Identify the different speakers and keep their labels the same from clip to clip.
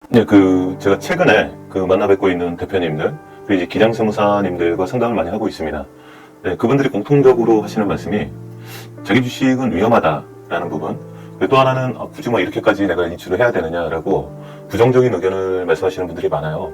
Speaker 1: 네, 제가 최근에 만나 뵙고 있는 대표님들, 그리고 이제 기장세무사님들과 상담을 많이 하고 있습니다. 네, 그분들이 공통적으로 하시는 말씀이 자기 주식은 위험하다라는 부분, 그리고 또 하나는 굳이 뭐 이렇게까지 내가 인출을 해야 되느냐라고 부정적인 의견을 말씀하시는 분들이 많아요.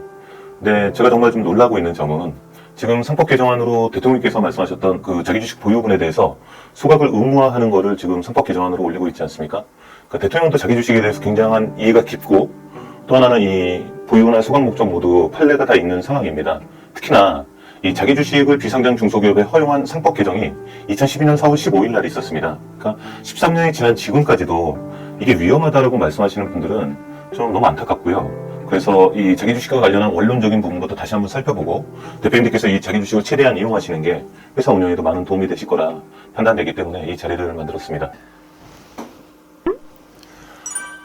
Speaker 1: 근데 제가 정말 좀 놀라고 있는 점은 지금 상법 개정안으로 대통령께서 말씀하셨던 자기 주식 보유분에 대해서 소각을 의무화하는 거를 지금 상법 개정안으로 올리고 있지 않습니까? 대통령도 자기 주식에 대해서 굉장한 이해가 깊고 또 하나는 이 보유나 소각 목적 모두 판례가 다 있는 상황입니다. 특히나 이 자기 주식을 비상장 중소기업에 허용한 상법 개정이 2012년 4월 15일 날 있었습니다. 그러니까 13년이 지난 지금까지도 이게 위험하다라고 말씀하시는 분들은 좀 너무 안타깝고요. 그래서 이 자기 주식과 관련한 원론적인 부분부터 다시 한번 살펴보고 대표님들께서 이 자기 주식을 최대한 이용하시는 게 회사 운영에도 많은 도움이 되실 거라 판단되기 때문에 이 자리를 만들었습니다.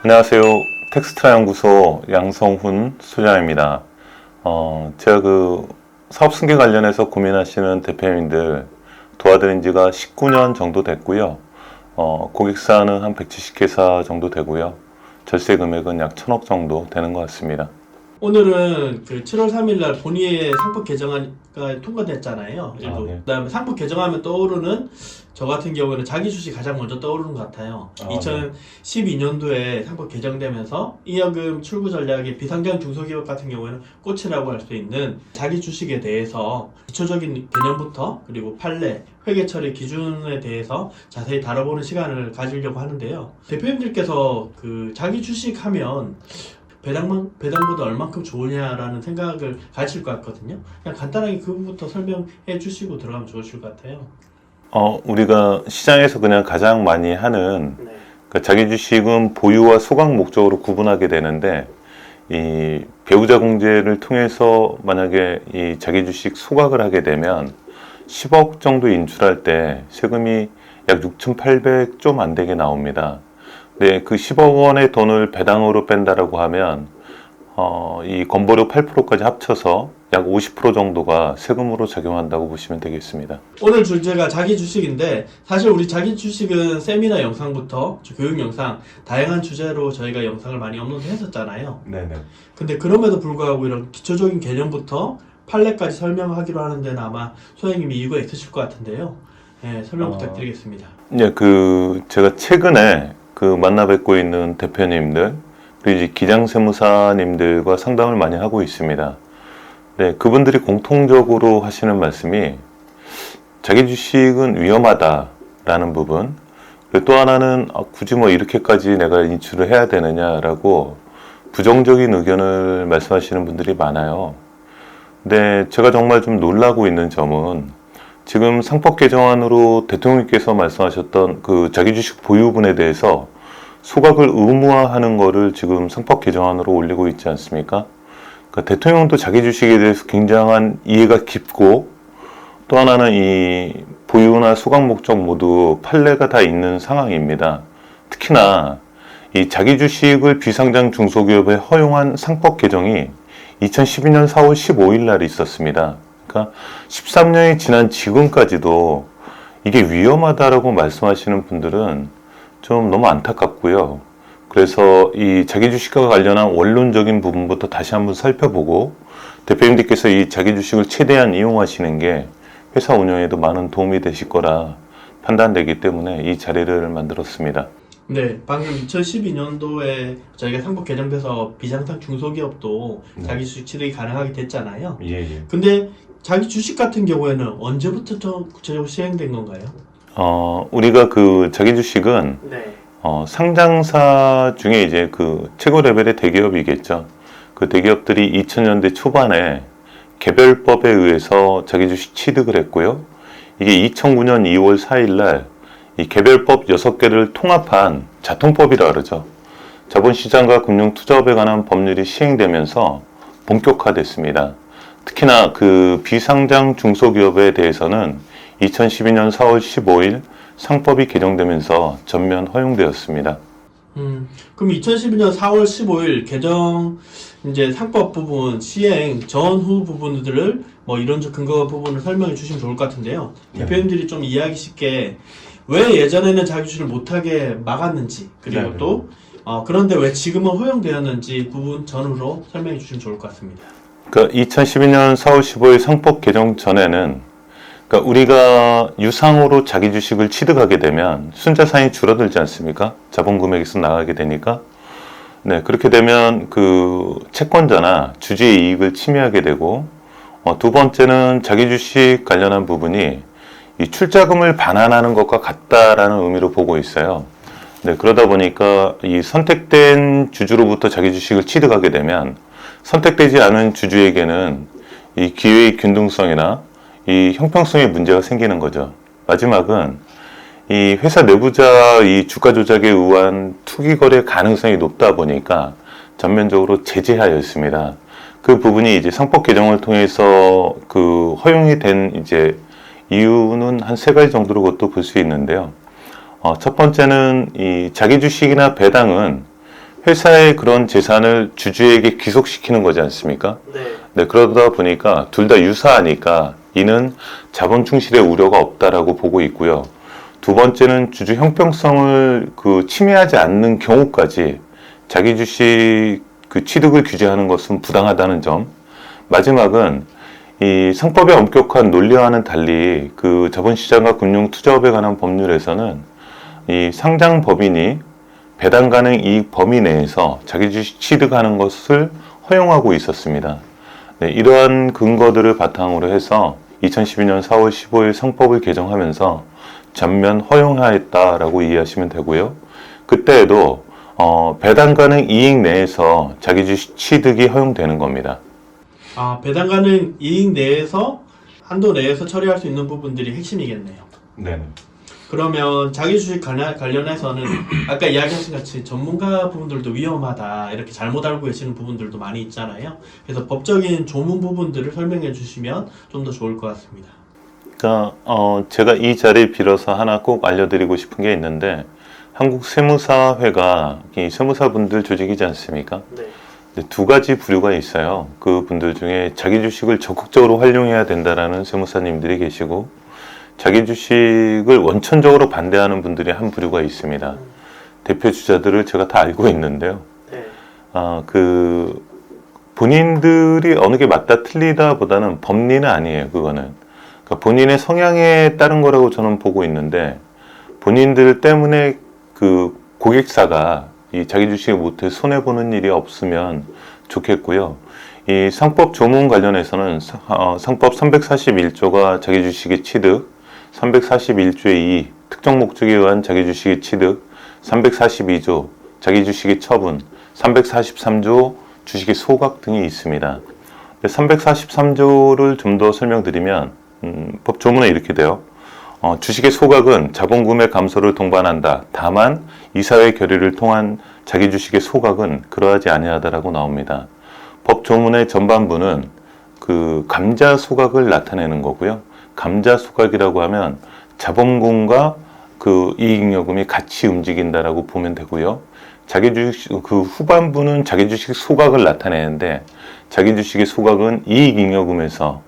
Speaker 1: 안녕하세요. 텍스트라 연구소 양성훈 소장입니다. 제가 사업 승계 관련해서 고민하시는 대표님들 도와드린 지가 19년 정도 됐고요. 고객사는 한 170개사 정도 되고요. 절세 금액은 약 1,000억 정도 되는 것 같습니다.
Speaker 2: 오늘은 7월 3일 날 본의의 상법 개정안가 통과됐잖아요.
Speaker 1: 네.
Speaker 2: 그다음에 상법 개정하면 떠오르는 저 같은 경우에는 자기 주식 가장 먼저 떠오르는 것 같아요. 2012년도에 상법 개정되면서 이여금 출구 전략의 비상장 중소기업 같은 경우에는 꽃이라고 할 수 있는 자기 주식에 대해서 기초적인 개념부터 그리고 판례, 회계 처리 기준에 대해서 자세히 다뤄보는 시간을 가지려고 하는데요. 대표님들께서 자기 주식 하면 배당보다 얼만큼 좋으냐라는 생각을 가질 것 같거든요. 그냥 간단하게 그 부분부터 설명해 주시고 들어가면 좋으실 것 같아요.
Speaker 1: 우리가 시장에서 그냥 가장 많이 하는 자기 주식은 보유와 소각 목적으로 구분하게 되는데 이 배우자 공제를 통해서 만약에 이 자기 주식 소각을 하게 되면 10억 정도 인출할 때 세금이 약 6,800 좀 안 되게 나옵니다. 네, 그 10억 원의 돈을 배당으로 뺀다라고 하면 이 건보료 8%까지 합쳐서 약 50% 정도가 세금으로 작용한다고 보시면 되겠습니다.
Speaker 2: 오늘 주제가 자기 주식인데 사실 우리 자기 주식은 세미나 영상부터 교육 영상 다양한 주제로 저희가 영상을 많이 업로드 했었잖아요.
Speaker 1: 네네.
Speaker 2: 근데 그럼에도 불구하고 이런 기초적인 개념부터 판례까지 설명하기로 하는 데는 아마 소장님이 이유가 있으실 것 같은데요. 네, 설명 부탁드리겠습니다.
Speaker 1: 네, 제가 최근에 만나 뵙고 있는 대표님들, 그리고 이제 기장세무사님들과 상담을 많이 하고 있습니다. 네, 그분들이 공통적으로 하시는 말씀이 자기 주식은 위험하다라는 부분, 그리고 또 하나는 굳이 뭐 이렇게까지 내가 인출을 해야 되느냐라고 부정적인 의견을 말씀하시는 분들이 많아요. 근데 제가 정말 좀 놀라고 있는 점은 지금 상법 개정안으로 대통령께서 말씀하셨던 자기 주식 보유분에 대해서 소각을 의무화하는 거를 지금 상법 개정안으로 올리고 있지 않습니까? 대통령도 자기 주식에 대해서 굉장한 이해가 깊고 또 하나는 이 보유나 소각 목적 모두 판례가 다 있는 상황입니다. 특히나 이 자기 주식을 비상장 중소기업에 허용한 상법 개정이 2012년 4월 15일 날 있었습니다. 그러니까 13년이 지난 지금까지도 이게 위험하다라고 말씀하시는 분들은 좀 너무 안타깝고요. 그래서 이 자기 주식과 관련한 원론적인 부분부터 다시 한번 살펴보고 대표님들께서 이 자기 주식을 최대한 이용하시는 게 회사 운영에도 많은 도움이 되실 거라 판단되기 때문에 이 자리를 만들었습니다.
Speaker 2: 네, 방금 2012년도에 저희가 상법 개정돼서 비상장 중소기업도 자기 주식 취득이 가능하게 됐잖아요.
Speaker 1: 예.
Speaker 2: 근데 자기 주식 같은 경우에는 언제부터 구체적으로 시행된 건가요?
Speaker 1: 우리가 자기 주식은 상장사 중에 이제 최고 레벨의 대기업이겠죠. 그 대기업들이 2000년대 초반에 개별법에 의해서 자기 주식 취득을 했고요. 이게 2009년 2월 4일 날 이 개별법 6개를 통합한 자통법이라 그러죠. 자본시장과 금융투자업에 관한 법률이 시행되면서 본격화됐습니다. 특히나 비상장 중소기업에 대해서는 2012년 4월 15일 상법이 개정되면서 전면 허용되었습니다.
Speaker 2: 그럼 2012년 4월 15일 개정 이제 상법 부분 시행 전후 부분들을 뭐 이론적 근거 부분을 설명해 주시면 좋을 것 같은데요. 대표님들이 좀 이해하기 쉽게 왜 예전에는 자기 주식을 못하게 막았는지 그리고 또 그런데 왜 지금은 허용되었는지 부분 전후로 설명해 주시면 좋을 것 같습니다.
Speaker 1: 그러니까 2012년 4월 15일 상법 개정 전에는 그러니까 우리가 유상으로 자기 주식을 취득하게 되면 순자산이 줄어들지 않습니까? 자본 금액에서 나가게 되니까. 네, 그렇게 되면 그 채권자나 주주의 이익을 침해하게 되고, 두 번째는 자기 주식 관련한 부분이 이 출자금을 반환하는 것과 같다라는 의미로 보고 있어요. 네, 그러다 보니까 이 선택된 주주로부터 자기 주식을 취득하게 되면 선택되지 않은 주주에게는 이 기회의 균등성이나 이 형평성의 문제가 생기는 거죠. 마지막은 이 회사 내부자 이 주가 조작에 의한 투기 거래 가능성이 높다 보니까 전면적으로 제재하였습니다. 그 부분이 이제 상법 개정을 통해서 그 허용이 된 이제 이유는 한 3가지 정도로 그것도 볼 수 있는데요. 첫 번째는 이 자기 주식이나 배당은 회사의 그런 재산을 주주에게 귀속시키는 거지 않습니까? 네, 그러다 보니까 둘 다 유사하니까 이는 자본 충실의 우려가 없다라고 보고 있고요. 두 번째는 주주 형평성을 그 침해하지 않는 경우까지 자기 주식 그 취득을 규제하는 것은 부당하다는 점. 마지막은 이 상법의 엄격한 논리와는 달리 그 자본시장과 금융투자업에 관한 법률에서는 이 상장 법인이 배당 가능 이익 범위 내에서 자기 주식 취득하는 것을 허용하고 있었습니다. 네, 이러한 근거들을 바탕으로 해서 2012년 4월 15일 상법을 개정하면서 전면 허용하였다라고 이해하시면 되고요. 그때에도 배당 가능 이익 내에서 자기 주식 취득이 허용되는 겁니다.
Speaker 2: 배당 가능 이익 내에서 한도 내에서 처리할 수 있는 부분들이 핵심이겠네요.
Speaker 1: 네.
Speaker 2: 그러면 자기 주식 관련해서는 아까 이야기하신 같이 전문가 부분들도 위험하다 이렇게 잘못 알고 계시는 부분들도 많이 있잖아요. 그래서 법적인 조문 부분들을 설명해 주시면 좀 더 좋을 것 같습니다.
Speaker 1: 그러니까 제가 이 자리를 빌어서 하나 꼭 알려드리고 싶은 게 있는데 한국세무사회가 이 세무사분들 조직이지 않습니까?
Speaker 2: 네.
Speaker 1: 2가지 부류가 있어요. 그 분들 중에 자기 주식을 적극적으로 활용해야 된다라는 세무사님들이 계시고 자기 주식을 원천적으로 반대하는 분들이 한 부류가 있습니다. 대표 주자들을 제가 다 알고 있는데요.
Speaker 2: 네.
Speaker 1: 그 본인들이 어느 게 맞다 틀리다 보다는 법리는 아니에요. 그거는. 그러니까 본인의 성향에 따른 거라고 저는 보고 있는데 본인들 때문에 그 고객사가 이 자기 주식을 못해 손해보는 일이 없으면 좋겠고요. 이 상법 조문 관련해서는 상법 341조가 자기 주식의 취득, 341조의 2 특정 목적에 의한 자기 주식의 취득, 342조 자기 주식의 처분, 343조 주식의 소각 등이 있습니다. 343조를 좀 더 설명드리면 법 조문에 이렇게 돼요. 주식의 소각은 자본금액 감소를 동반한다. 다만 이사회 결의를 통한 자기 주식의 소각은 그러하지 아니하다라고 나옵니다. 법 조문의 전반부는 그 감자 소각을 나타내는 거고요. 감자 소각이라고 하면 자본금과 그 이익잉여금이 같이 움직인다라고 보면 되고요. 자기 주식 그 후반부는 자기 주식 소각을 나타내는데 자기 주식의 소각은 이익잉여금에서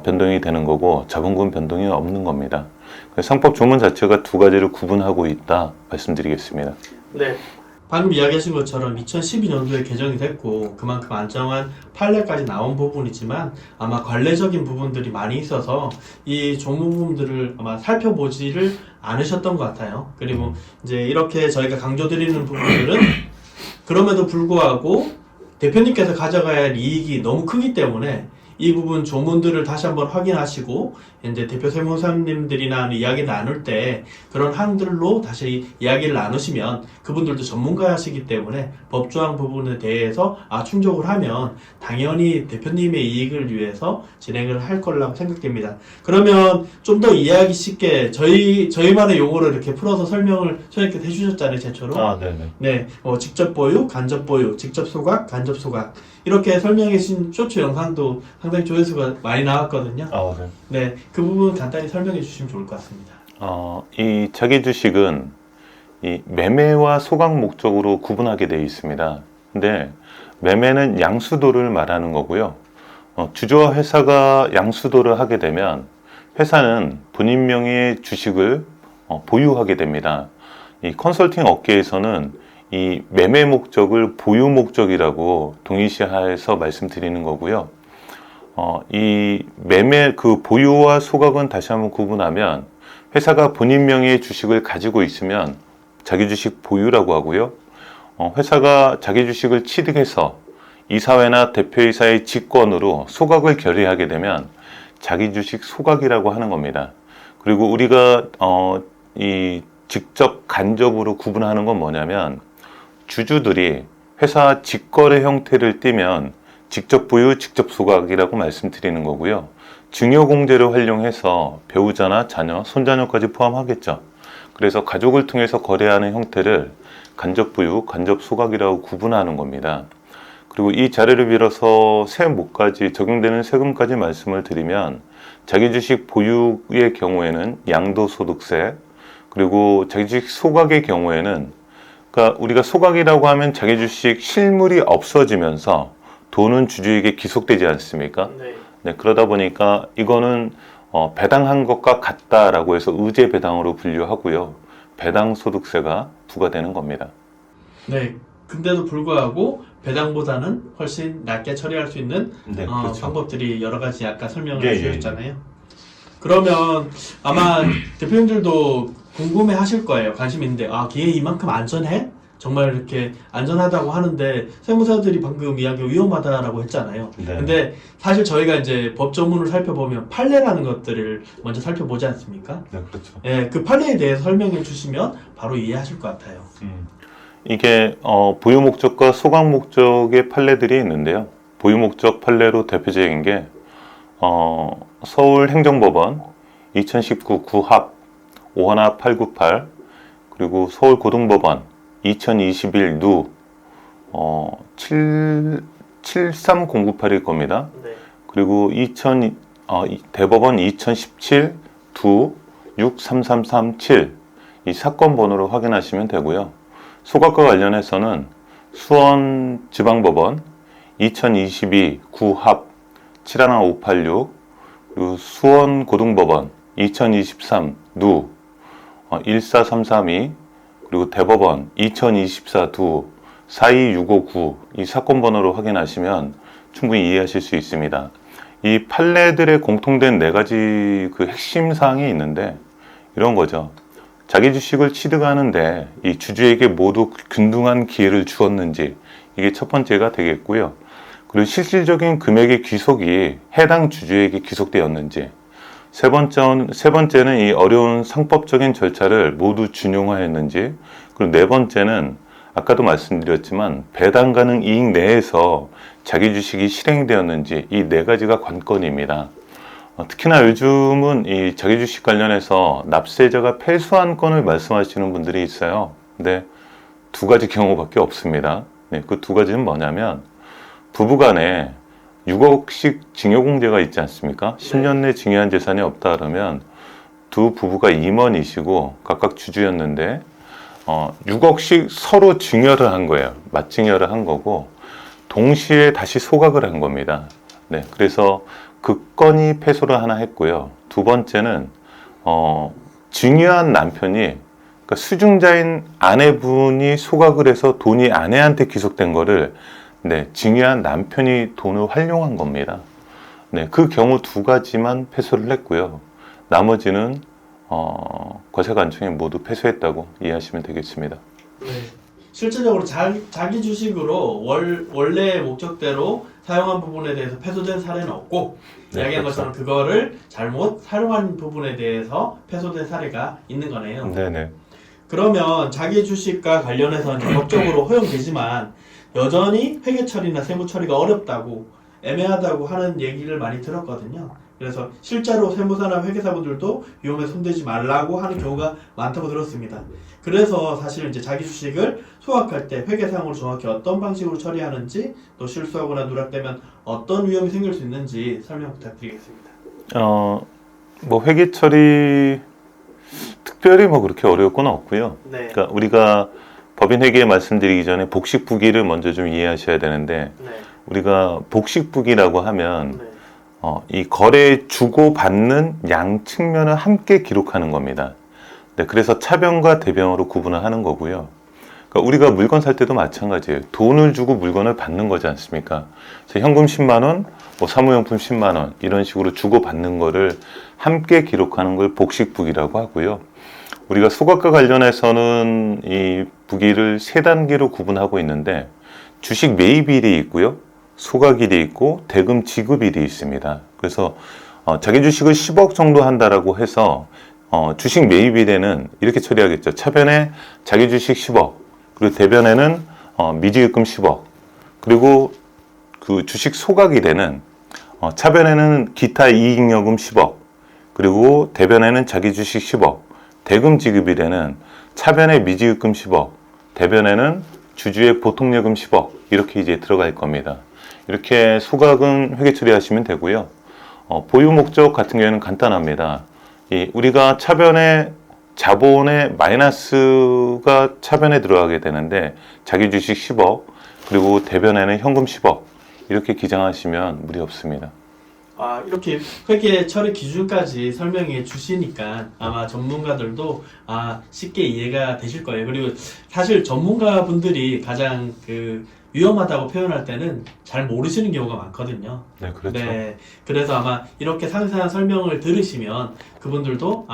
Speaker 1: 변동이 되는 거고 자본금 변동이 없는 겁니다. 상법 조문 자체가 2가지를 구분하고 있다 말씀드리겠습니다.
Speaker 2: 네. 방금 이야기하신 것처럼 2012년도에 개정이 됐고 그만큼 안정한 판례까지 나온 부분이지만 아마 관례적인 부분들이 많이 있어서 이 조문 부분들을 아마 살펴보지를 않으셨던 것 같아요. 그리고 이제 이렇게 저희가 강조드리는 부분들은 그럼에도 불구하고 대표님께서 가져가야 할 이익이 너무 크기 때문에 이 부분 조문들을 다시 한번 확인하시고 이제 대표 세무사님들이나 이야기 나눌 때 그런 항들로 다시 이야기를 나누시면 그분들도 전문가시기 때문에 법조항 부분에 대해서 충족을 하면 당연히 대표님의 이익을 위해서 진행을 할 거라고 생각됩니다. 그러면 좀 더 이해하기 쉽게 저희만의 용어로 이렇게 풀어서 설명을 선생님께서 해주셨잖아요, 제처럼.
Speaker 1: 네네.
Speaker 2: 네, 직접 보유, 간접 보유, 직접 소각, 간접 소각 이렇게 설명해 주신 쇼츠 영상도 상당히 조회수가 많이 나왔거든요.
Speaker 1: 네.
Speaker 2: 네, 그 부분 간단히 설명해 주시면 좋을 것 같습니다.
Speaker 1: 이 자기 주식은 이 매매와 소각 목적으로 구분하게 되어 있습니다. 근데 매매는 양수도를 말하는 거고요. 주주와 회사가 양수도를 하게 되면 회사는 본인 명의의 주식을 보유하게 됩니다. 이 컨설팅 업계에서는 이 매매 목적을 보유 목적이라고 동일시해서 말씀드리는 거고요. 이 매매 그 보유와 소각은 다시 한번 구분하면 회사가 본인 명의의 주식을 가지고 있으면 자기 주식 보유라고 하고요. 회사가 자기 주식을 취득해서 이사회나 대표이사의 직권으로 소각을 결의하게 되면 자기 주식 소각이라고 하는 겁니다. 그리고 우리가 이 직접 간접으로 구분하는 건 뭐냐면 주주들이 회사 직거래 형태를 띠면 직접 보유, 직접 소각이라고 말씀드리는 거고요. 증여공제를 활용해서 배우자나 자녀, 손자녀까지 포함하겠죠. 그래서 가족을 통해서 거래하는 형태를 간접 보유, 간접 소각이라고 구분하는 겁니다. 그리고 이 자료를 빌어서 세무까지 적용되는 세금까지 말씀을 드리면 자기 주식 보유의 경우에는 양도소득세, 그리고 자기 주식 소각의 경우에는 그러니까 우리가 소각이라고 하면 자기 주식 실물이 없어지면서 돈은 주주에게 귀속되지 않습니까? 네, 그러다 보니까 이거는 배당한 것과 같다라고 해서 의제 배당으로 분류하고요. 배당 소득세가 부과되는 겁니다.
Speaker 2: 네. 근데도 불구하고 배당보다는 훨씬 낮게 처리할 수 있는
Speaker 1: 네, 그렇죠.
Speaker 2: 방법들이 여러 가지 아까 설명을
Speaker 1: 예,
Speaker 2: 주셨잖아요. 그러면 아마 대표님들도 궁금해 하실 거예요. 관심 있는데, 기회 이만큼 안전해? 정말 이렇게 안전하다고 하는데 세무사들이 방금 이야기 위험하다라고 했잖아요.
Speaker 1: 네.
Speaker 2: 근데 사실 저희가 이제 법 조문을 살펴보면 판례라는 것들을 먼저 살펴보지 않습니까?
Speaker 1: 네, 그렇죠.
Speaker 2: 예, 그 판례에 대해서 설명해 주시면 바로 이해하실 것 같아요.
Speaker 1: 이게 보유 목적과 소각 목적의 판례들이 있는데요. 보유 목적 판례로 대표적인 게 서울행정법원 2019 구합 518 898 그리고 서울고등법원 2021 누 73098일 겁니다.
Speaker 2: 네.
Speaker 1: 그리고 대법원 2017 두 63337 이 사건 번호를 확인하시면 되고요. 소각과 관련해서는 수원지방법원 2022 구합 71586 그리고 수원고등법원 2023 누 14332 그리고 대법원 2024 두 42659 이 사건 번호로 확인하시면 충분히 이해하실 수 있습니다. 이 판례들의 공통된 네 가지 그 핵심 사항이 있는데 이런 거죠. 자기 주식을 취득하는데 이 주주에게 모두 균등한 기회를 주었는지 이게 첫 번째가 되겠고요. 그리고 실질적인 금액의 귀속이 해당 주주에게 귀속되었는지 세 번째는 이 어려운 상법적인 절차를 모두 준용하였는지 그리고 네 번째는 아까도 말씀드렸지만 배당 가능 이익 내에서 자기 주식이 실행되었는지 이 네 가지가 관건입니다. 특히나 요즘은 이 자기 주식 관련해서 납세자가 패소한 건을 말씀하시는 분들이 있어요. 근데 두 가지 경우밖에 없습니다. 네, 그 두 가지는 뭐냐면 부부간에 6억씩 징여공제가 있지 않습니까? 10년 내 징여한 재산이 없다 그러면 두 부부가 임원이시고 각각 주주였는데 6억씩 서로 증여를 한 거예요. 맞증여를 한 거고 동시에 다시 소각을 한 겁니다. 네, 그래서 그 건이 패소를 하나 했고요. 두 번째는 증여한 남편이 그러니까 수증자인 아내분이 소각을 해서 돈이 아내한테 귀속된 거를 네, 증여한 남편이 돈을 활용한 겁니다. 네, 그 경우 두 가지만 패소를 했고요. 나머지는 과세관청이 모두 패소했다고 이해하시면 되겠습니다.
Speaker 2: 네. 실질적으로 자기 주식으로 원래 목적대로 사용한 부분에 대해서 패소된 사례는 없고
Speaker 1: 네,
Speaker 2: 이야기한
Speaker 1: 그렇죠.
Speaker 2: 것처럼 그거를 잘못 사용한 부분에 대해서 패소된 사례가 있는 거네요.
Speaker 1: 네네.
Speaker 2: 그러면 자기 주식과 관련해서 이제 법적으로 허용되지만 여전히 회계 처리나 세무 처리가 어렵다고 애매하다고 하는 얘기를 많이 들었거든요. 그래서 실제로 세무사나 회계사분들도 위험에 손대지 말라고 하는 경우가 많다고 들었습니다. 그래서 사실 이제 자기 주식을 소각할 때 회계상으로 정확히 어떤 방식으로 처리하는지 또 실수하거나 누락되면 어떤 위험이 생길 수 있는지 설명 부탁드리겠습니다.
Speaker 1: 뭐 회계 처리 특별히 뭐 그렇게 어려울 건 없고요.
Speaker 2: 네.
Speaker 1: 그러니까 우리가 법인 회계에 말씀드리기 전에 복식부기를 먼저 좀 이해하셔야 되는데
Speaker 2: 네.
Speaker 1: 우리가 복식부기라고 하면
Speaker 2: 네.
Speaker 1: 이 거래 주고받는 양 측면을 함께 기록하는 겁니다. 네, 그래서 차변과 대변으로 구분을 하는 거고요. 그러니까 우리가 물건 살 때도 마찬가지예요. 돈을 주고 물건을 받는 거지 않습니까? 그래서 현금 10만 원, 뭐 사무용품 10만 원 이런 식으로 주고 받는 거를 함께 기록하는 걸 복식부기라고 하고요. 우리가 소각과 관련해서는 이 부기를 세 단계로 구분하고 있는데 주식 매입일이 있고요. 소각일이 있고 대금 지급일이 있습니다. 그래서 자기 주식을 10억 정도 한다라고 해서 주식 매입일에는 이렇게 처리하겠죠. 차변에 자기 주식 10억, 그리고 대변에는 미지급금 10억, 그리고 그 주식 소각일에는 차변에는 기타 이익여금 10억, 그리고 대변에는 자기 주식 10억, 대금 지급일에는 차변에 미지급금 10억, 대변에는 주주의 보통여금 10억 이렇게 이제 들어갈 겁니다. 이렇게 소각은 회계 처리하시면 되고요. 보유 목적 같은 경우에는 간단합니다. 우리가 차변에 자본의 마이너스가 차변에 들어가게 되는데 자기 주식 10억 그리고 대변에는 현금 10억 이렇게 기장하시면 무리 없습니다.
Speaker 2: 이렇게 회계 처리 기준까지 설명해 주시니까 아마 전문가들도 쉽게 이해가 되실 거예요. 그리고 사실 전문가분들이 가장 위험하다고 표현할 때는 잘 모르시는 경우가 많거든요.
Speaker 1: 네, 그렇죠.
Speaker 2: 네, 그래서 아마 이렇게 상세한 설명을 들으시면 그분들도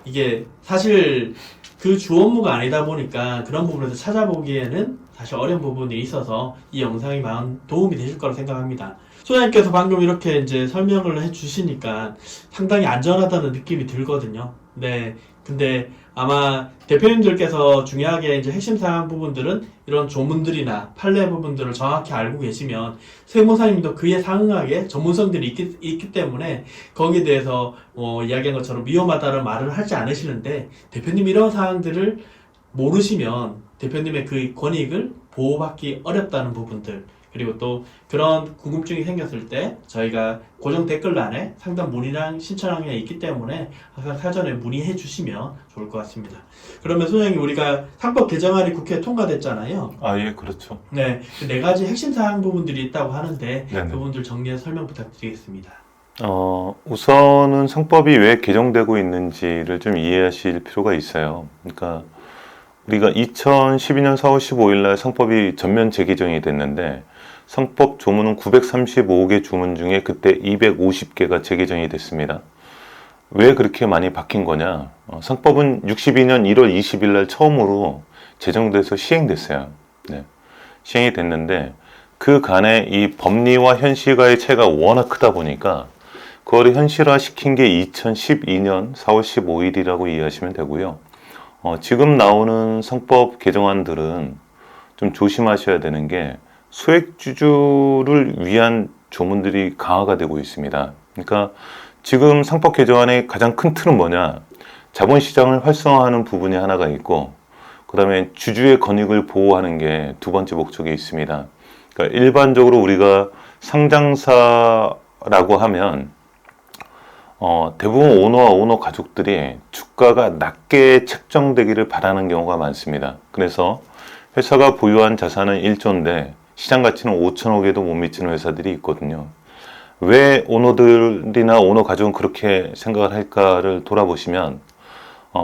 Speaker 2: 이게 사실 그 주 업무가 아니다 보니까 그런 부분에서 찾아보기에는 사실 어려운 부분이 있어서 이 영상이 많은 도움이 되실 거라 생각합니다. 소장님께서 방금 이렇게 이제 설명을 해주시니까 상당히 안전하다는 느낌이 들거든요. 네, 근데 아마 대표님들께서 중요하게 이제 핵심 사항 부분들은 이런 조문들이나 판례 부분들을 정확히 알고 계시면 세무사님도 그에 상응하게 전문성들이 있기 때문에 거기에 대해서 이야기한 것처럼 위험하다는 말을 하지 않으시는데 대표님이 이런 사항들을 모르시면 대표님의 그 권익을 보호받기 어렵다는 부분들 그리고 또 그런 궁금증이 생겼을 때 저희가 고정 댓글란에 상담 문의랑 신청항이 있기 때문에 항상 사전에 문의해 주시면 좋을 것 같습니다. 그러면 소장님 우리가 상법 개정안이 국회에 통과됐잖아요.
Speaker 1: 예, 그렇죠.
Speaker 2: 네, 그 네 가지 핵심 사항 부분들이 있다고 하는데
Speaker 1: 네네.
Speaker 2: 그분들 정리해서 설명 부탁드리겠습니다.
Speaker 1: 우선은 상법이 왜 개정되고 있는지를 좀 이해하실 필요가 있어요. 그러니까 우리가 2012년 4월 15일 날 상법이 전면 재개정이 됐는데 상법 조문은 935개 조문 중에 그때 250개가 재개정이 됐습니다. 왜 그렇게 많이 바뀐 거냐? 상법은 62년 1월 20일 날 처음으로 제정돼서 시행됐어요. 네. 시행이 됐는데 그 간에 이 법리와 현실과의 차이가 워낙 크다 보니까 그거를 현실화 시킨 게 2012년 4월 15일이라고 이해하시면 되고요. 지금 나오는 상법 개정안들은 좀 조심하셔야 되는 게 소액주주를 위한 조문들이 강화가 되고 있습니다. 그러니까 지금 상법 개정안의 가장 큰 틀은 뭐냐? 자본시장을 활성화하는 부분이 하나가 있고 그 다음에 주주의 권익을 보호하는 게 두 번째 목적이 있습니다. 그러니까 일반적으로 우리가 상장사라고 하면 대부분 오너와 오너 가족들이 주가가 낮게 책정되기를 바라는 경우가 많습니다. 그래서 회사가 보유한 자산은 1조인데 시장 가치는 5천억에도 못 미치는 회사들이 있거든요. 왜 오너들이나 오너 가족은 그렇게 생각을 할까를 돌아보시면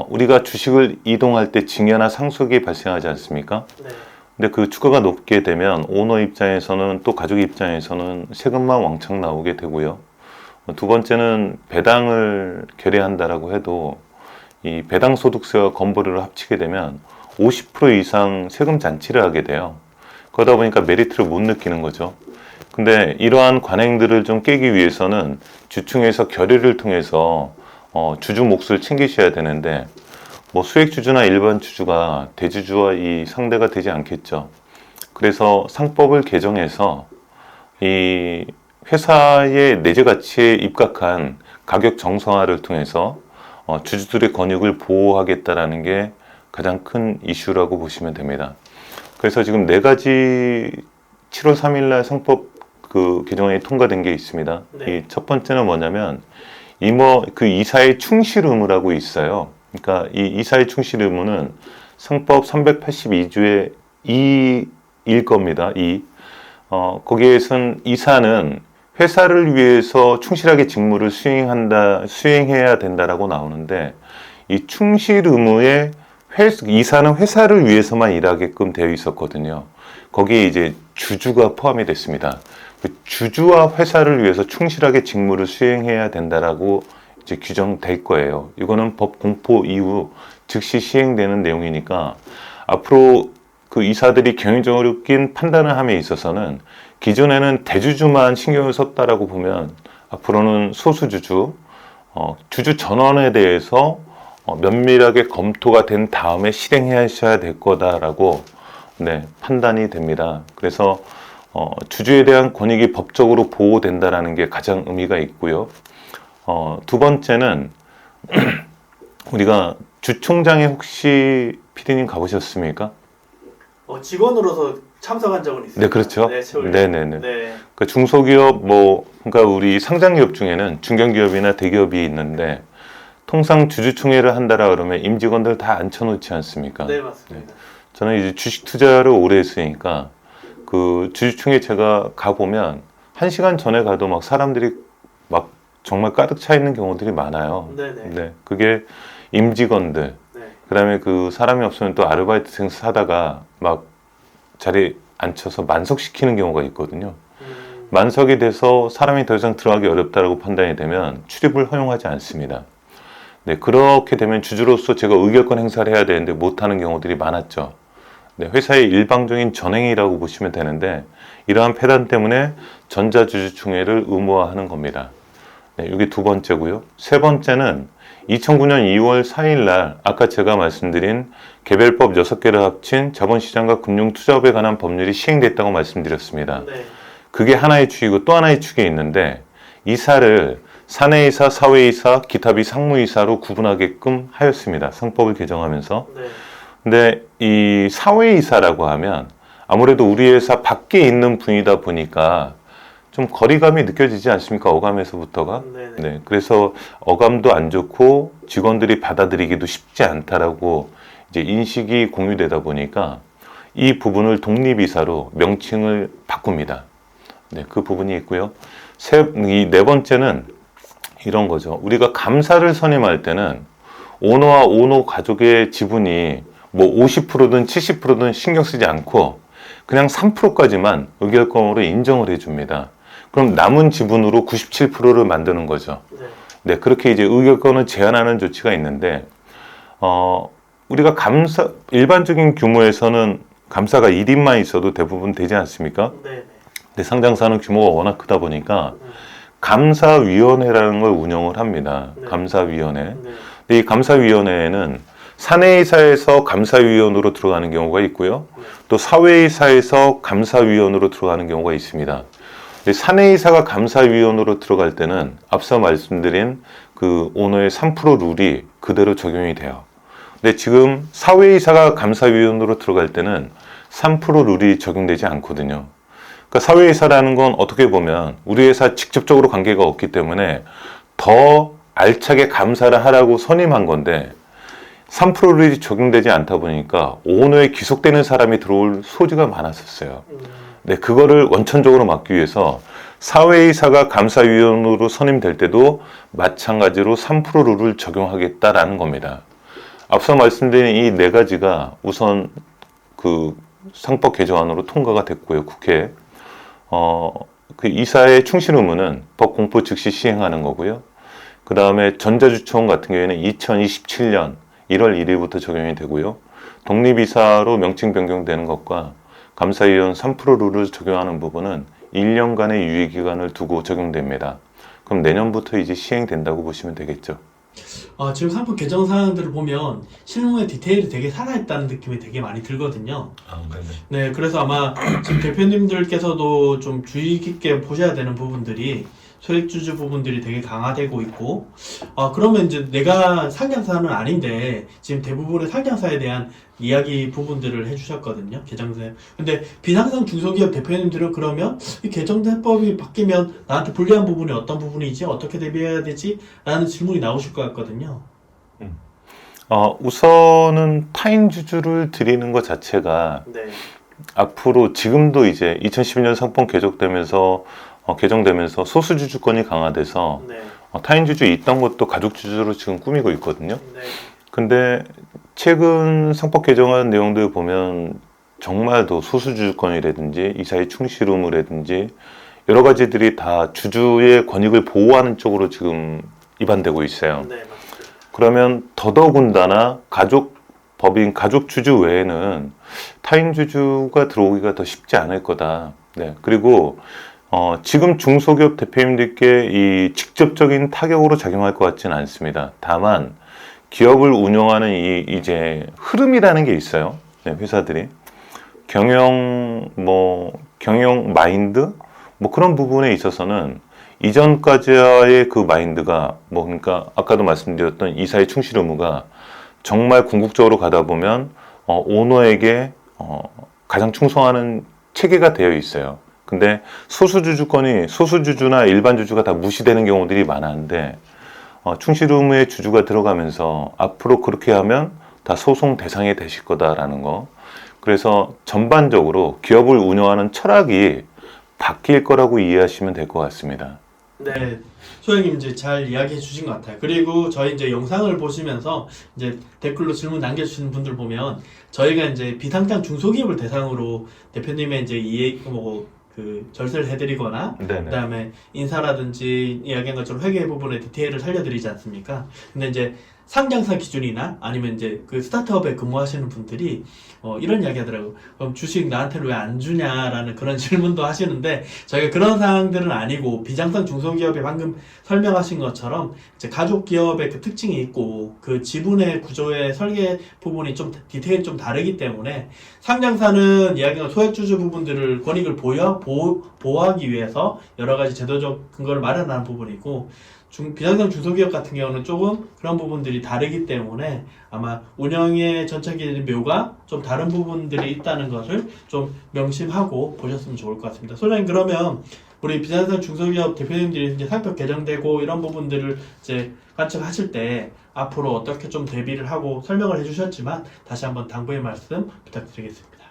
Speaker 1: 우리가 주식을 이동할 때 증여나 상속이 발생하지 않습니까?
Speaker 2: 네.
Speaker 1: 근데 그 주가가 높게 되면 오너 입장에서는 또 가족 입장에서는 세금만 왕창 나오게 되고요. 두 번째는 배당을 결의한다라고 해도 이 배당 소득세와 건보료를 합치게 되면 50% 이상 세금 잔치를 하게 돼요. 그러다 보니까 메리트를 못 느끼는 거죠. 근데 이러한 관행들을 좀 깨기 위해서는 주층에서 결의를 통해서 주주 몫을 챙기셔야 되는데 뭐 수익 주주나 일반 주주가 대주주와 이 상대가 되지 않겠죠. 그래서 상법을 개정해서 이 회사의 내재 가치에 입각한 가격 정상화를 통해서 주주들의 권익을 보호하겠다라는 게 가장 큰 이슈라고 보시면 됩니다. 그래서 지금 네 가지 7월 3일 날 상법 개정안이 통과된 게 있습니다.
Speaker 2: 네.
Speaker 1: 이 첫 번째는 뭐냐면 이사의 충실 의무라고 있어요. 그러니까 이 이사의 충실 의무는 상법 382조의 2일 겁니다. 거기에선 이사는 회사를 위해서 충실하게 직무를 수행해야 된다라고 나오는데 이 충실 의무에 이사는 회사를 위해서만 일하게끔 되어 있었거든요. 거기에 이제 주주가 포함이 됐습니다. 그 주주와 회사를 위해서 충실하게 직무를 수행해야 된다라고 이제 규정될 거예요. 이거는 법 공포 이후 즉시 시행되는 내용이니까 앞으로 그 이사들이 경영적인 판단을 함에 있어서는 기존에는 대주주만 신경을 썼다라고 보면 앞으로는 소수주주, 주주 전원에 대해서 면밀하게 검토가 된 다음에 실행하셔야 될 거다라고 판단이 됩니다. 그래서 주주에 대한 권익이 법적으로 보호된다라는 게 가장 의미가 있고요. 두 번째는 우리가 주총장에 혹시 피디님 가보셨습니까?
Speaker 2: 직원으로서 참석한 적은 있어요.
Speaker 1: 네, 그렇죠.
Speaker 2: 네,
Speaker 1: 네네네.
Speaker 2: 네.
Speaker 1: 그 중소기업 그러니까 우리 상장기업 중에는 중견기업이나 대기업이 있는데 통상 주주총회를 한다라 그러면 임직원들 다 앉혀놓지 않습니까?
Speaker 2: 네, 맞습니다.
Speaker 1: 저는 이제 주식 투자를 오래 했으니까 그 주주총회 제가 가보면 1시간 전에 가도 막 사람들이 막 정말 가득 차 있는 경우들이 많아요.
Speaker 2: 네네.
Speaker 1: 네, 그게 임직원들,
Speaker 2: 네.
Speaker 1: 그다음에 그 사람이 없으면 또 아르바이트생 사다가 막 자리에 앉혀서 만석시키는 경우가 있거든요. 만석이 돼서 사람이 더 이상 들어가기 어렵다라고 판단이 되면 출입을 허용하지 않습니다. 네, 그렇게 되면 주주로서 제가 의결권 행사를 해야 되는데 못하는 경우들이 많았죠. 네, 회사의 일방적인 전행이라고 보시면 되는데 이러한 폐단 때문에 전자주주총회를 의무화하는 겁니다. 네, 이게 두 번째고요. 세 번째는 2009년 2월 4일 날 아까 제가 말씀드린 개별법 6개를 합친 자본시장과 금융투자업에 관한 법률이 시행됐다고 말씀드렸습니다.
Speaker 2: 네.
Speaker 1: 그게 하나의 축이고 또 하나의 축에 있는데 이사를 사내이사, 사회이사, 기타비 상무이사로 구분하게끔 하였습니다. 상법을 개정하면서.
Speaker 2: 네.
Speaker 1: 근데 이 사회이사라고 하면 아무래도 우리 회사 밖에 있는 분이다 보니까 좀 거리감이 느껴지지 않습니까? 어감에서부터가.
Speaker 2: 네네.
Speaker 1: 네, 그래서 어감도 안 좋고 직원들이 받아들이기도 쉽지 않다라고 이제 인식이 공유되다 보니까 이 부분을 독립이사로 명칭을 바꿉니다. 네, 그 부분이 있고요. 이 네 번째는 이런 거죠. 우리가 감사를 선임할 때는 오너와 오너 가족의 지분이 뭐 50%든 70%든 신경 쓰지 않고 그냥 3%까지만 의결권으로 인정을 해줍니다. 그럼 남은 지분으로 97%를 만드는 거죠.
Speaker 2: 네.
Speaker 1: 네, 그렇게 이제 의결권을 제한하는 조치가 있는데, 우리가 일반적인 규모에서는 감사가 1인만 있어도 대부분 되지 않습니까?
Speaker 2: 네.
Speaker 1: 근데 상장사는 규모가 워낙 크다 보니까 감사위원회라는 걸 운영을 합니다.
Speaker 2: 네.
Speaker 1: 감사위원회.
Speaker 2: 네.
Speaker 1: 근데 이 감사위원회에는 사내이사에서 감사위원으로 들어가는 경우가 있고요. 또 사회이사에서 감사위원으로 들어가는 경우가 있습니다. 사내이사가 감사위원으로 들어갈 때는 앞서 말씀드린 그 오너의 3% 룰이 그대로 적용이 돼요. 근데 지금 사회이사가 감사위원으로 들어갈 때는 3% 룰이 적용되지 않거든요. 그러니까 사회이사라는 건 어떻게 보면 우리 회사 직접적으로 관계가 없기 때문에 더 알차게 감사를 하라고 선임한 건데 3% 룰이 적용되지 않다 보니까 오너에 귀속되는 사람이 들어올 소지가 많았었어요. 네, 그거를 원천적으로 막기 위해서 사회이사가 감사위원으로 선임될 때도 마찬가지로 3% 룰을 적용하겠다라는 겁니다. 앞서 말씀드린 이 네 가지가 우선 그 상법 개정안으로 통과가 됐고요, 국회에. 그 이사의 충실 의무는 법 공포 즉시 시행하는 거고요. 그 다음에 전자주총 같은 경우에는 2027년 1월 1일부터 적용이 되고요. 독립이사로 명칭 변경되는 것과 감사위원 3% 룰을 적용하는 부분은 1년간의 유예기간을 두고 적용됩니다. 그럼 내년부터 이제 시행된다고 보시면 되겠죠.
Speaker 2: 지금 상품 개정 사항들을 보면 실무의 디테일이 되게 살아있다는 느낌이 되게 많이 들거든요. 네, 그래서 아마 지금 대표님들께서도 좀 주의 깊게 보셔야 되는 부분들이 소액주주 부분들이 되게 강화되고 있고, 그러면 이제 내가 상장사는 아닌데 지금 대부분의 상장사에 대한 이야기 부분들을 해주셨거든요, 개정세. 근데 비상장 중소기업 대표님들은 그러면 이 개정된 법이 바뀌면 나한테 불리한 부분이 어떤 부분이지, 어떻게 대비해야 되지? 라는 질문이 나오실 것 같거든요.
Speaker 1: 우선은 타인 주주를 드리는 것 자체가
Speaker 2: 네.
Speaker 1: 앞으로 지금도 이제 2012년 상법 개정되면서 소수주주권이 강화돼서
Speaker 2: 네.
Speaker 1: 타인 주주 있던 것도 가족 주주로 지금 꾸미고 있거든요.
Speaker 2: 네.
Speaker 1: 근데 최근 상법 개정안 내용들 보면 정말 더 소수주주권이라든지 이사의 충실 의무라든지 여러 가지들이 다 주주의 권익을 보호하는 쪽으로 지금 위반되고 있어요.
Speaker 2: 네, 맞습니다.
Speaker 1: 그러면 더더군다나 법인 가족 주주 외에는 타인 주주가 들어오기가 더 쉽지 않을 거다. 네. 그리고 지금 중소기업 대표님들께 이 직접적인 타격으로 작용할 것 같지는 않습니다. 다만 기업을 운영하는 이제 흐름이라는 게 있어요. 네, 회사들이 경영 마인드 그런 부분에 있어서는 이전까지의 그 마인드가 그러니까 아까도 말씀드렸던 이사의 충실 의무가 정말 궁극적으로 가다 보면 오너에게 가장 충성하는 체계가 되어 있어요. 근데 소수주주나 일반 주주가 다 무시되는 경우들이 많았는데 충실 의무의 주주가 들어가면서 앞으로 그렇게 하면 다 소송 대상이 되실 거다라는 거. 그래서 전반적으로 기업을 운영하는 철학이 바뀔 거라고 이해하시면 될 것 같습니다.
Speaker 2: 네, 소장님 이제 잘 이야기해 주신 것 같아요. 그리고 저희 이제 영상을 보시면서 이제 댓글로 질문 남겨주시는 분들 보면 저희가 이제 비상장 중소기업을 대상으로 대표님의 이제 그 절세를 해드리거나
Speaker 1: 네네.
Speaker 2: 그다음에 인사라든지 이야기한 것처럼 회계 부분의 디테일을 살려드리지 않습니까? 근데 이제 상장사 기준이나 아니면 이제 그 스타트업에 근무하시는 분들이 이런 이야기 하더라고요. 그럼 주식 나한테는 왜 안 주냐라는 그런 질문도 하시는데 저희가 그런 상황들은 아니고 비장성 중소기업에 방금 설명하신 것처럼 이제 가족 기업의 그 특징이 있고 그 지분의 구조의 설계 부분이 좀 디테일이 좀 다르기 때문에 상장사는 이야기한 소액주주 부분들을 권익을 보호하기 위해서 여러 가지 제도적 근거를 마련하는 부분이고 비상장 중소기업 같은 경우는 조금 그런 부분들이 다르기 때문에 아마 운영의 전체적인 묘가 좀 다른 부분들이 있다는 것을 좀 명심하고 보셨으면 좋을 것 같습니다. 소장님, 그러면 우리 비상장 중소기업 대표님들이 이제 상법 개정되고 이런 부분들을 이제 관측하실 때 앞으로 어떻게 좀 대비를 하고 설명을 해주셨지만 다시 한번 당부의 말씀 부탁드리겠습니다.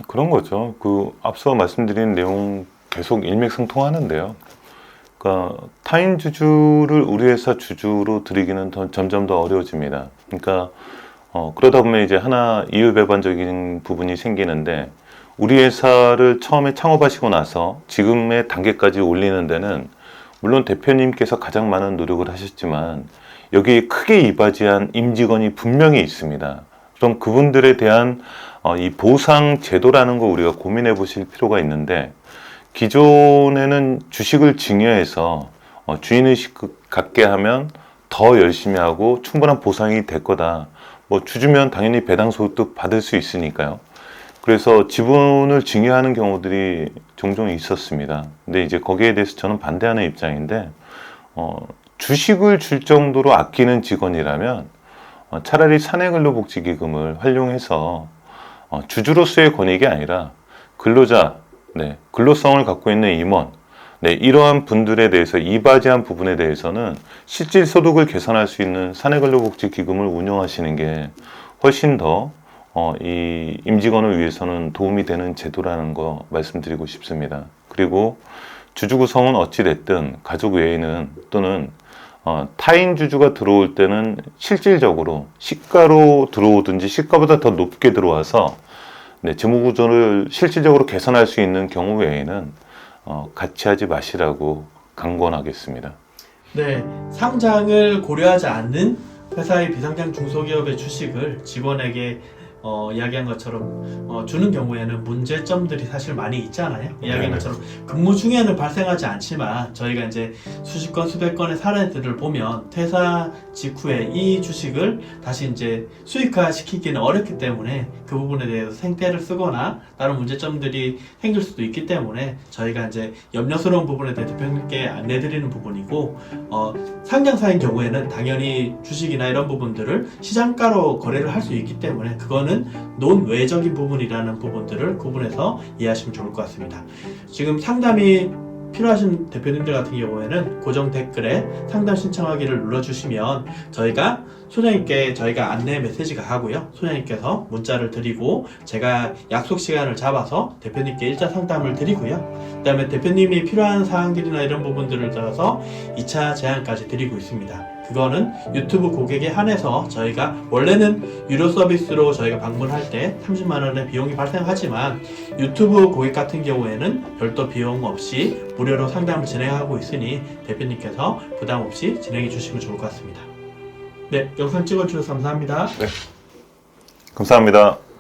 Speaker 1: 그런 거죠. 그 앞서 말씀드린 내용 계속 일맥상통하는데요. 그러니까 타인 주주를 우리 회사 주주로 들이기는 점점 더 어려워집니다. 그러니까 그러다 보면 이제 하나 이율배반적인 부분이 생기는데 우리 회사를 처음에 창업하시고 나서 지금의 단계까지 올리는 데는 물론 대표님께서 가장 많은 노력을 하셨지만 여기에 크게 이바지한 임직원이 분명히 있습니다. 그럼 그분들에 대한 이 보상 제도라는 거 우리가 고민해 보실 필요가 있는데 기존에는 주식을 증여해서 주인의식 갖게 하면 더 열심히 하고 충분한 보상이 될 거다. 주주면 당연히 배당 소득도 받을 수 있으니까요. 그래서 지분을 증여하는 경우들이 종종 있었습니다. 근데 이제 거기에 대해서 저는 반대하는 입장인데 주식을 줄 정도로 아끼는 직원이라면 차라리 사내근로복지기금을 활용해서 주주로서의 권익이 아니라 근로자, 근로성을 갖고 있는 임원, 이러한 분들에 대해서 이바지한 부분에 대해서는 실질 소득을 개선할 수 있는 사내근로복지기금을 운영하시는 게 훨씬 더 이 임직원을 위해서는 도움이 되는 제도라는 거 말씀드리고 싶습니다. 그리고 주주 구성은 어찌 됐든 가족 외에는 또는 타인 주주가 들어올 때는 실질적으로 시가로 들어오든지 시가보다 더 높게 들어와서 재무 구조를 실질적으로 개선할 수 있는 경우 외에는 같이 하지 마시라고 강권하겠습니다.
Speaker 2: 네, 상장을 고려하지 않는 회사의 비상장 중소기업의 주식을 직원에게 이야기한 것처럼 주는 경우에는 문제점들이 사실 많이 있잖아요. 이야기한 것처럼 근무 중에는 발생하지 않지만 저희가 이제 수십 건 수백 건의 사례들을 보면 퇴사 직후에 이 주식을 다시 이제 수익화 시키기는 어렵기 때문에 그 부분에 대해서 생떼를 쓰거나 다른 문제점들이 생길 수도 있기 때문에 저희가 이제 염려스러운 부분에 대해 대표님께 안내드리는 부분이고 상장사인 경우에는 당연히 주식이나 이런 부분들을 시장가로 거래를 할 수 있기 때문에 그거는 논외적인 부분이라는 부분들을 구분해서 이해하시면 좋을 것 같습니다. 지금 상담이 필요하신 대표님들 같은 경우에는 고정 댓글에 상담 신청하기를 눌러주시면 소장님께 저희가 안내 메시지가 가고요. 소장님께서 문자를 드리고 제가 약속 시간을 잡아서 대표님께 1차 상담을 드리고요. 그 다음에 대표님이 필요한 사항들이나 이런 부분들을 따라서 2차 제안까지 드리고 있습니다. 그거는 유튜브 고객에 한해서 저희가 원래는 유료 서비스로 저희가 방문할 때 30만 원의 비용이 발생하지만 유튜브 고객 같은 경우에는 별도 비용 없이 무료로 상담을 진행하고 있으니 대표님께서 부담 없이 진행해 주시면 좋을 것 같습니다. 네, 영상 찍어주셔서 감사합니다.
Speaker 1: 감사합니다.